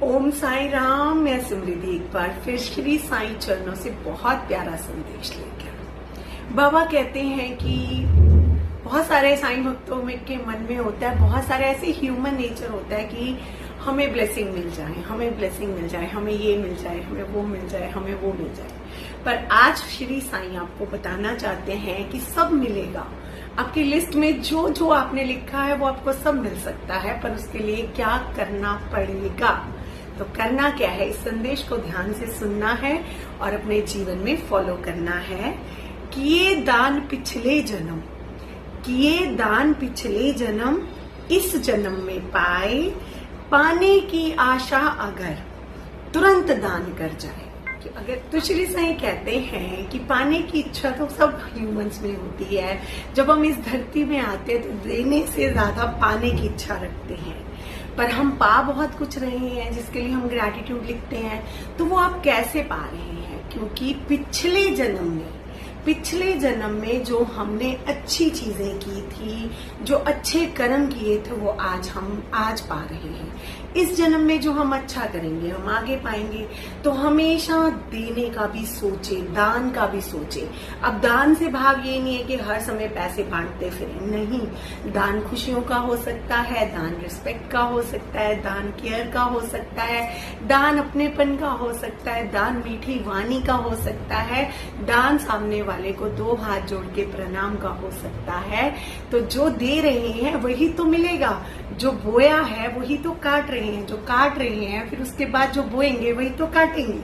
ओम साई राम। मैं सिमृति एक बार फिर श्री साई चरणों से बहुत प्यारा संदेश लेकर। बाबा कहते हैं कि बहुत सारे साई भक्तों में के मन में होता है, बहुत सारे ऐसे ह्यूमन नेचर होता है कि हमें ब्लेसिंग मिल जाए, हमें ब्लेसिंग मिल जाए, हमें ये मिल जाए, हमें वो मिल जाए, हमें वो मिल जाए। पर आज श्री साई आपको बताना चाहते हैं कि सब मिलेगा। आपकी लिस्ट में जो जो आपने लिखा है वो आपको सब मिल सकता है, पर उसके लिए क्या करना पड़ेगा। तो करना क्या है, इस संदेश को ध्यान से सुनना है और अपने जीवन में फॉलो करना है। किए दान पिछले जन्म, किए दान पिछले जन्म, इस जन्म में पाए, पाने की आशा अगर तुरंत दान कर जाए। कि अगर तो श्री साई कहते हैं कि पाने की इच्छा तो सब ह्यूमंस में होती है। जब हम इस धरती में आते हैं तो देने से ज्यादा पाने की इच्छा रखते हैं, पर हम पा बहुत कुछ रहे हैं जिसके लिए हम ग्रैटिट्यूड लिखते हैं। तो वो आप कैसे पा रहे हैं? क्योंकि पिछले जन्म में जो हमने अच्छी चीजें की थी, जो अच्छे कर्म किए थे, वो हम आज पा रहे हैं। इस जन्म में जो हम अच्छा करेंगे हम आगे पाएंगे। तो हमेशा देने का भी सोचे, दान का भी सोचे। अब दान से भाव ये नहीं है कि हर समय पैसे बांटते फिरें, नहीं। दान खुशियों का हो सकता है, दान रिस्पेक्ट का हो सकता है, दान केयर का हो सकता है, दान अपनेपन का हो सकता है, दान मीठी वाणी का हो सकता है, दान सामने वाले को दो हाथ जोड़ के प्रणाम का हो सकता है। तो जो दे रहे हैं वही तो मिलेगा, जो बोया है वही तो काट रहे हैं, जो काट रहे हैं फिर उसके बाद जो बोएंगे वही तो काटेंगे।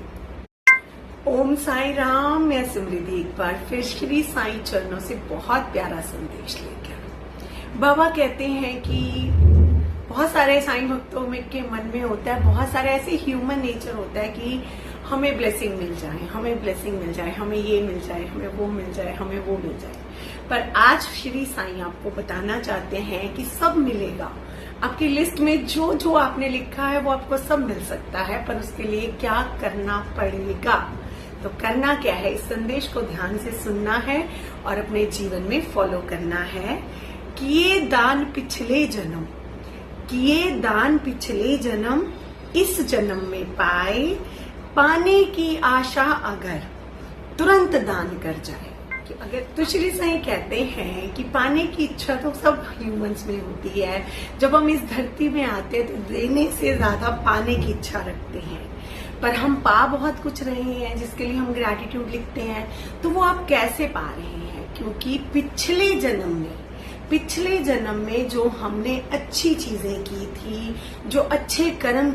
ओम साई राम। मैं सिमृति एक बार फिर श्री साई चरणों से बहुत प्यारा संदेश लेकर। बाबा कहते हैं कि बहुत सारे साई भक्तों में के मन में होता है, बहुत सारे ऐसे ह्यूमन नेचर होता है कि हमें ब्लेसिंग मिल जाए, हमें ब्लेसिंग मिल जाए, हमें ये मिल जाए, हमें वो मिल जाए, हमें वो मिल जाए। पर आज श्री साई आपको बताना चाहते हैं कि सब मिलेगा। आपकी लिस्ट में जो जो आपने लिखा है वो आपको सब मिल सकता है, पर उसके लिए क्या करना पड़ेगा। तो करना क्या है, इस संदेश को ध्यान से सुनना है और अपने जीवन में फॉलो करना है। किए दान पिछले जन्म, किए दान पिछले जन्म, इस जन्म में पाए, पाने की आशा अगर तुरंत दान कर जाए। कि अगर तो श्री साई कहते हैं कि पाने की इच्छा तो सब ह्यूमंस में होती है। जब हम इस धरती में आते हैं तो देने से ज्यादा पाने की इच्छा रखते हैं, पर हम पा बहुत कुछ रहे हैं जिसके लिए हम ग्रैटिट्यूड लिखते हैं। तो वो आप कैसे पा रहे हैं? क्योंकि पिछले जन्म में जो हमने अच्छी चीजें की थी, जो अच्छे कर्म